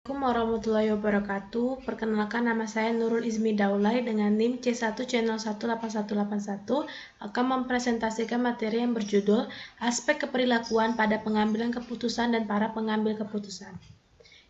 Assalamualaikum warahmatullahi wabarakatuh. Perkenalkan, nama saya Nurul Izmi Daulay dengan NIM C1 Channel 18181 akan mempresentasikan materi yang berjudul Aspek Keperilakuan pada Pengambilan Keputusan dan Para Pengambil Keputusan.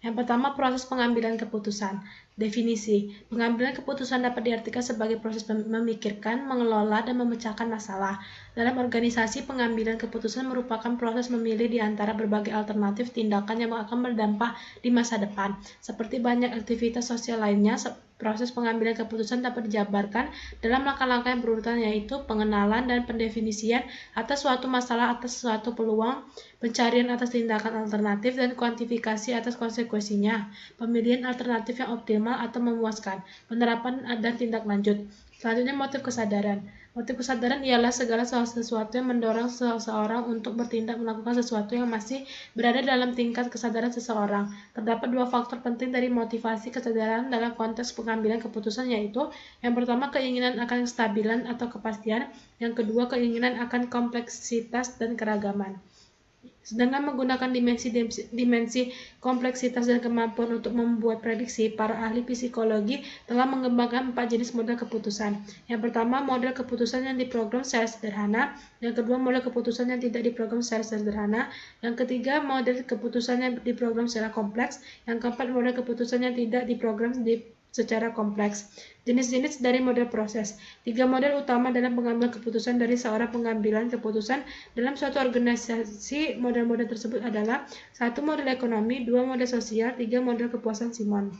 Yang pertama, proses pengambilan keputusan. Definisi, pengambilan keputusan dapat diartikan sebagai proses memikirkan, mengelola, dan memecahkan masalah. Dalam organisasi, pengambilan keputusan merupakan proses memilih di antara berbagai alternatif tindakan yang akan berdampak di masa depan. Seperti banyak aktivitas sosial lainnya, proses pengambilan keputusan dapat dijabarkan dalam langkah-langkah yang berurutan, yaitu pengenalan dan pendefinisian atas suatu masalah, atas suatu peluang, pencarian atas tindakan alternatif, dan kuantifikasi atas konsekuensinya, pemilihan alternatif yang optimal atau memuaskan, penerapan dan tindak lanjut. Selanjutnya, motif kesadaran. Motif kesadaran ialah segala sesuatu yang mendorong seseorang untuk bertindak melakukan sesuatu yang masih berada dalam tingkat kesadaran seseorang. Terdapat dua faktor penting dari motivasi kesadaran dalam konteks pengambilan keputusan, yaitu yang pertama, keinginan akan kestabilan atau kepastian, yang kedua, keinginan akan kompleksitas dan keragaman. Dengan menggunakan dimensi kompleksitas dan kemampuan untuk membuat prediksi, para ahli psikologi telah mengembangkan 4 jenis model keputusan. Yang pertama, model keputusan yang diprogram secara sederhana. Yang kedua, model keputusan yang tidak diprogram secara sederhana. Yang ketiga, model keputusan yang diprogram secara kompleks. Yang keempat, model keputusan yang tidak diprogram secara kompleks. Jenis-jenis dari model proses. 3 model utama dalam pengambilan keputusan dari seorang pengambilan keputusan dalam suatu organisasi. Model-model tersebut adalah 1. Model ekonomi, 2. Model sosial, 3. Model kepuasan Simon.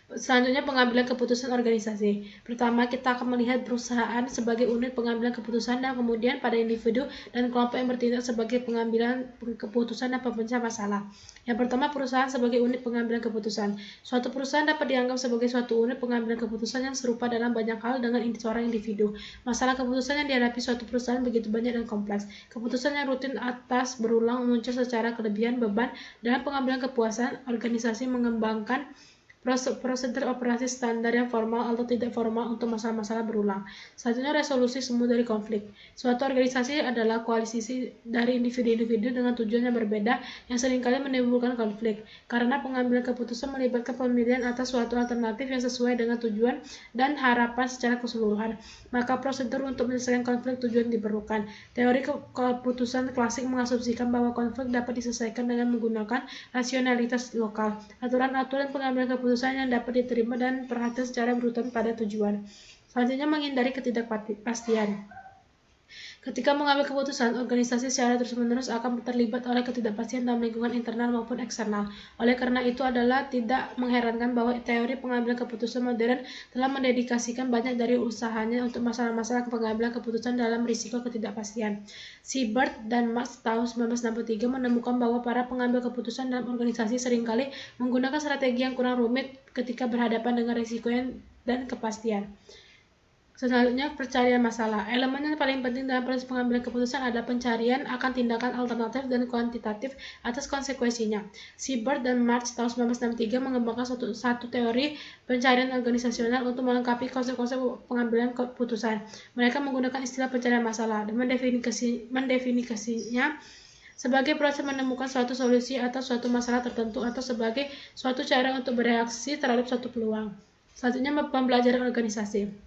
Selanjutnya, pengambilan keputusan organisasi. Pertama, kita akan melihat perusahaan sebagai unit pengambilan keputusan, dan kemudian pada individu dan kelompok yang bertindak sebagai pengambilan keputusan dan pemecah masalah. Yang pertama, perusahaan sebagai unit pengambilan keputusan. Suatu perusahaan dapat dianggap sebagai suatu unit pengambilan keputusan yang serupa dalam banyak hal dengan seorang individu. Masalah keputusan yang dihadapi suatu perusahaan begitu banyak dan kompleks. Keputusan yang rutin atas berulang muncul secara kelebihan beban. Dalam pengambilan keputusan, organisasi mengembangkan prosedur operasi standar yang formal atau tidak formal untuk masalah-masalah berulang. Selanjutnya, resolusi semu dari konflik. Suatu organisasi adalah koalisi dari individu-individu dengan tujuan yang berbeda yang seringkali menimbulkan konflik. Karena pengambilan keputusan melibatkan pemilihan atas suatu alternatif yang sesuai dengan tujuan dan harapan secara keseluruhan, maka prosedur untuk menyelesaikan konflik tujuan diperlukan. Teori keputusan klasik mengasumsikan bahwa konflik dapat diselesaikan dengan menggunakan rasionalitas lokal, aturan-aturan pengambilan keputusan yang dapat diterima, dan perhatian secara berurutan pada tujuan. Selanjutnya, menghindari ketidakpastian. Ketika mengambil keputusan, organisasi secara terus-menerus akan terlibat oleh ketidakpastian dalam lingkungan internal maupun eksternal. Oleh karena itu, adalah tidak mengherankan bahwa teori pengambilan keputusan modern telah mendedikasikan banyak dari usahanya untuk masalah-masalah pengambilan keputusan dalam risiko ketidakpastian. Siebert dan Marx tahun 1963 menemukan bahwa para pengambil keputusan dalam organisasi seringkali menggunakan strategi yang kurang rumit ketika berhadapan dengan risiko dan kepastian. Selanjutnya, pencarian masalah. Elemen yang paling penting dalam proses pengambilan keputusan adalah pencarian akan tindakan alternatif dan kuantitatif atas konsekuensinya. Siebert dan Marx tahun 1963 mengembangkan satu teori pencarian organisasional untuk melengkapi konsep-konsep pengambilan keputusan. Mereka menggunakan istilah pencarian masalah dan mendefinisinya sebagai proses menemukan suatu solusi atas suatu masalah tertentu atau sebagai suatu cara untuk bereaksi terhadap suatu peluang. Selanjutnya, pembelajaran organisasi.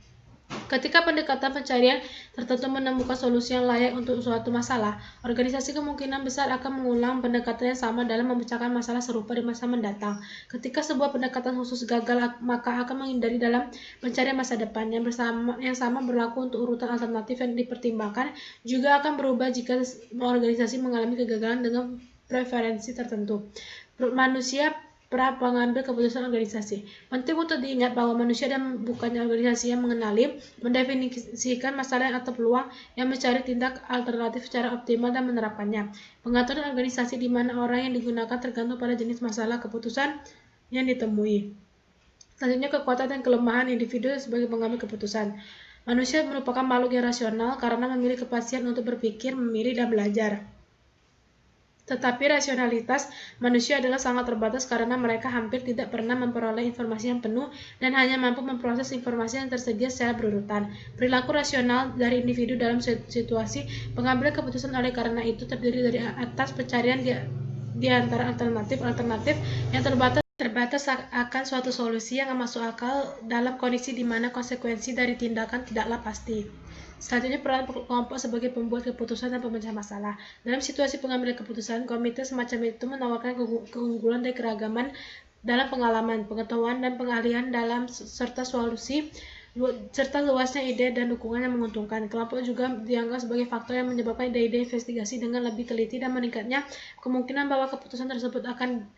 Ketika pendekatan pencarian tertentu menemukan solusi yang layak untuk suatu masalah, organisasi kemungkinan besar akan mengulang pendekatan yang sama dalam memecahkan masalah serupa di masa mendatang. Ketika sebuah pendekatan khusus gagal, maka akan menghindari dalam pencarian masa depan. Yang sama berlaku untuk urutan alternatif yang dipertimbangkan, juga akan berubah jika organisasi mengalami kegagalan dengan preferensi tertentu. Manusia pengambil keputusan organisasi. Penting untuk diingat bahwa manusia dan bukannya organisasi yang mengenali, mendefinisikan masalah atau peluang, yang mencari tindak alternatif secara optimal dan menerapkannya. Pengaturan organisasi di mana orang yang digunakan tergantung pada jenis masalah keputusan yang ditemui. Selanjutnya, kekuatan dan kelemahan individu sebagai pengambil keputusan. Manusia merupakan makhluk yang rasional karena memiliki kepastian untuk berpikir, memilih, dan belajar. Tetapi rasionalitas manusia adalah sangat terbatas karena mereka hampir tidak pernah memperoleh informasi yang penuh dan hanya mampu memproses informasi yang tersedia secara berurutan. Perilaku rasional dari individu dalam situasi pengambilan keputusan oleh karena itu terdiri dari atas pencarian di antara alternatif yang terbatas akan suatu solusi yang masuk akal dalam kondisi di mana konsekuensi dari tindakan tidaklah pasti. Selanjutnya, peran kelompok sebagai pembuat keputusan dan pemecah masalah. Dalam situasi pengambilan keputusan, komite semacam itu menawarkan keunggulan dari keragaman dalam pengalaman, pengetahuan, dan pengahlian dalam serta luasnya ide dan dukungan yang menguntungkan. Kelompok juga dianggap sebagai faktor yang menyebabkan ide-ide investigasi dengan lebih teliti dan meningkatnya kemungkinan bahwa keputusan tersebut akan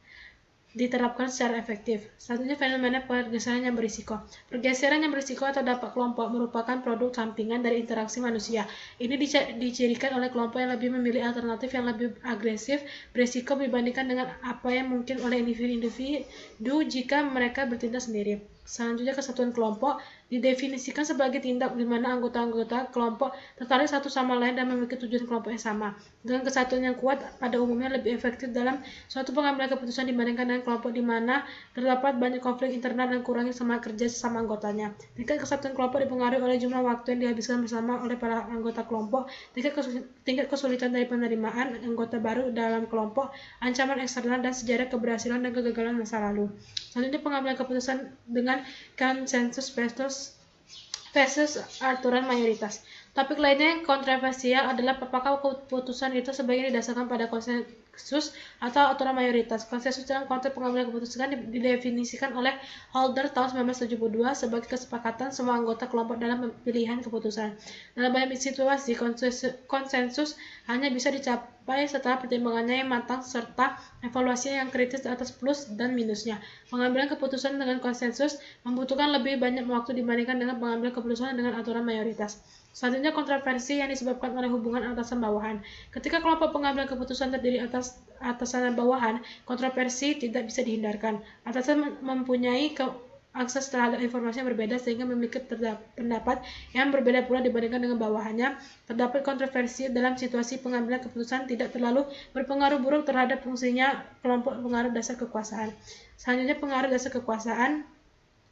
diterapkan secara efektif. Selanjutnya, fenomena pergeseran yang berisiko. Pergeseran yang berisiko atau dampak kelompok merupakan produk sampingan dari interaksi manusia. Ini dicirikan oleh kelompok yang lebih memilih alternatif yang lebih agresif berisiko dibandingkan dengan apa yang mungkin oleh individu jika mereka bertindak sendiri. Selanjutnya, kesatuan kelompok didefinisikan sebagai tindak di mana anggota-anggota kelompok tertarik satu sama lain dan memiliki tujuan kelompok yang sama. Dengan kesatuan yang kuat, pada umumnya lebih efektif dalam suatu pengambilan keputusan dibandingkan dengan kelompok di mana terdapat banyak konflik internal dan kurangnya semangat kerja sesama anggotanya. Tingkat kesatuan kelompok dipengaruhi oleh jumlah waktu yang dihabiskan bersama oleh para anggota kelompok, tingkat kesulitan dari penerimaan anggota baru dalam kelompok, ancaman eksternal, dan sejarah keberhasilan dan kegagalan masa lalu. Selanjutnya, pengambilan keputusan dengan konsensus versus aturan mayoritas. Topik lainnya yang kontroversial adalah apakah keputusan itu sebaiknya didasarkan pada konsensus atau aturan mayoritas. Konsensus dalam konteks pengambilan keputusan didefinisikan oleh Holder tahun 1972 sebagai kesepakatan semua anggota kelompok dalam pilihan keputusan. Dalam banyak situasi, konsensus hanya bisa dicapai setelah pertimbangannya yang matang serta evaluasi yang kritis atas plus dan minusnya. Pengambilan keputusan dengan konsensus membutuhkan lebih banyak waktu dibandingkan dengan pengambilan keputusan dengan aturan mayoritas. Selanjutnya, kontroversi yang disebabkan oleh hubungan atasan-bawahan. Ketika kelompok pengambilan keputusan terdiri atasan dan bawahan, kontroversi tidak bisa dihindarkan. Atasan mempunyai akses terhadap informasi yang berbeda sehingga memiliki pendapat yang berbeda pula dibandingkan dengan bawahannya. Terdapat kontroversi dalam situasi pengambilan keputusan tidak terlalu berpengaruh buruk terhadap fungsinya kelompok pengaruh dasar kekuasaan. Selanjutnya, pengaruh dasar kekuasaan.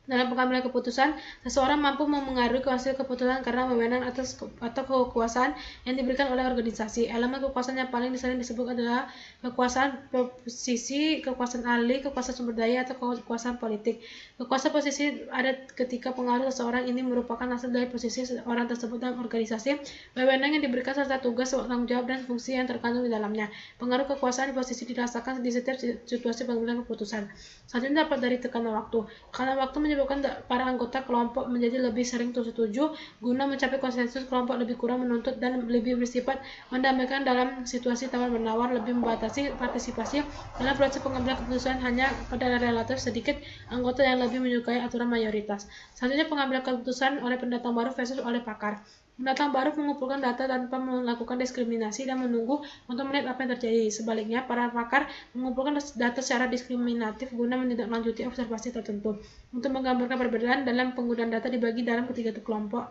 Dalam pengambilan keputusan, seseorang mampu memengaruhi hasil keputusan karena wewenang atau kekuasaan yang diberikan oleh organisasi. Elemen kekuasaan yang paling sering disebut adalah kekuasaan posisi, kekuasaan ahli, kekuasaan sumber daya, atau kekuasaan politik. Kekuasaan posisi ada ketika pengaruh seseorang ini merupakan hasil dari posisi orang tersebut dalam organisasi, wewenang yang diberikan serta tugas, tanggung jawab, dan fungsi yang terkandung di dalamnya. Pengaruh kekuasaan posisi dirasakan di setiap situasi pengambilan keputusan. Selanjutnya, dapat dari tekanan waktu. Tekanan waktu menyebabkan para anggota kelompok menjadi lebih sering setuju guna mencapai konsensus. Kelompok lebih kurang menuntut dan lebih bersifat mendamaikan dalam situasi tawar-menawar, lebih membatasi partisipasi dalam proses pengambilan keputusan hanya pada relatif sedikit anggota yang lebih menyukai aturan mayoritas. Selanjutnya, pengambilan keputusan oleh pendatang baru versus oleh pakar. Pendatang baru mengumpulkan data tanpa melakukan diskriminasi dan menunggu untuk melihat apa yang terjadi. Sebaliknya, para pakar mengumpulkan data secara diskriminatif guna menindaklanjuti observasi tertentu. Untuk menggambarkan perbedaan dalam penggunaan data dibagi dalam ketiga kelompok,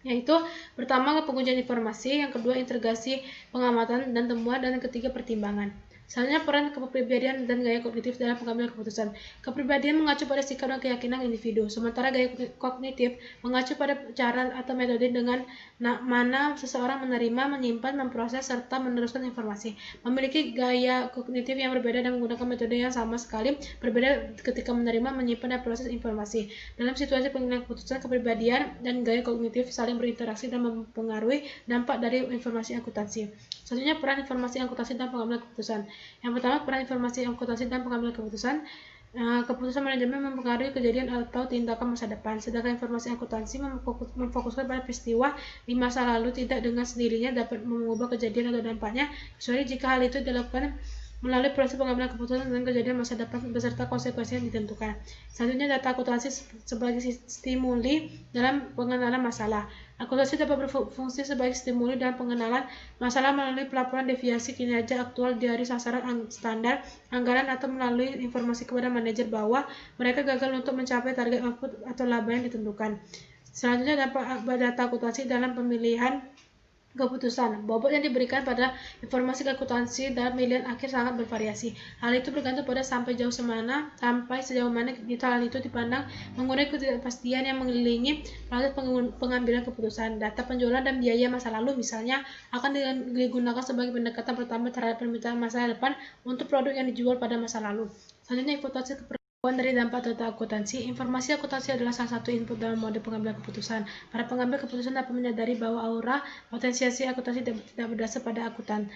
yaitu pertama pengujian informasi, yang kedua integrasi pengamatan dan temuan, dan yang ketiga pertimbangan. Selanjutnya, peran kepribadian dan gaya kognitif dalam pengambilan keputusan. Kepribadian mengacu pada sikap dan keyakinan individu, sementara gaya kognitif mengacu pada cara atau metode dengan mana seseorang menerima, menyimpan, memproses, serta meneruskan informasi. Memiliki gaya kognitif yang berbeda dan menggunakan metode yang sama sekali berbeda ketika menerima, menyimpan, dan proses informasi. Dalam situasi pengambilan keputusan, kepribadian dan gaya kognitif saling berinteraksi dan mempengaruhi dampak dari informasi akuntansi. Selanjutnya, peran informasi akuntansi dalam pengambilan keputusan. Yang pertama, peran informasi akuntansi dalam pengambilan keputusan. Keputusan manajemen mempengaruhi kejadian atau tindakan masa depan, sedangkan informasi akuntansi memfokuskan pada peristiwa di masa lalu tidak dengan sendirinya dapat mengubah kejadian atau dampaknya, kecuali jika hal itu dilakukan melalui proses pengambilan keputusan tentang kejadian masa depan beserta konsekuensi yang ditentukan. Selanjutnya, data akuntansi sebagai stimuli dalam pengenalan masalah. Akuntansi dapat berfungsi sebagai stimuli dalam pengenalan masalah melalui pelaporan deviasi kinerja aktual dari sasaran standar anggaran atau melalui informasi kepada manajer bahwa mereka gagal untuk mencapai target output atau laba yang ditentukan. Selanjutnya, dampak data akuntansi dalam pemilihan keputusan. Bobot yang diberikan pada informasi akuntansi dalam pilihan akhir sangat bervariasi. Hal itu bergantung pada sampai sejauh mana hal itu dipandang mengurangi ketidakpastian yang mengelilingi proses pengambilan keputusan. Data penjualan dan biaya masa lalu misalnya akan digunakan sebagai pendekatan pertama terhadap permintaan masa depan untuk produk yang dijual pada masa lalu. Selanjutnya, imputasi dari dampak data akuntansi. Informasi akuntansi adalah salah satu input dalam mode pengambilan keputusan. Para pengambil keputusan dapat menyadari bahwa aura potensiasi akuntansi tidak berdasar pada akuntan.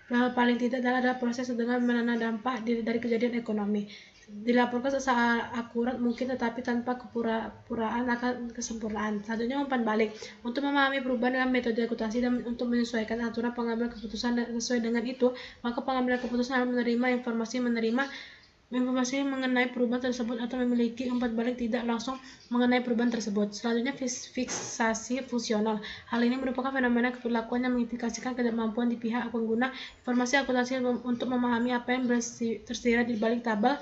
Paling tidak adalah proses dengan menanam dampak dari kejadian ekonomi. Dilaporkan secara akurat mungkin, tetapi tanpa kepura-puraan akan kesempurnaan. Selanjutnya, umpan balik. Untuk memahami perubahan dalam metode akuntansi dan untuk menyesuaikan aturan pengambilan keputusan sesuai dengan itu, maka pengambilan keputusan harus menerima informasi mengenai perubahan tersebut atau memiliki umpan balik tidak langsung mengenai perubahan tersebut. Selanjutnya, fiksasi fungsional. Hal ini merupakan fenomena perilakuan yang mengindikasikan kemampuan di pihak pengguna informasi akuntansi untuk memahami apa yang tersirat di balik tabel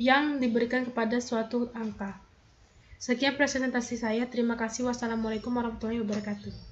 yang diberikan kepada suatu angka. Sekian presentasi saya. Terima kasih. Wassalamualaikum warahmatullahi wabarakatuh.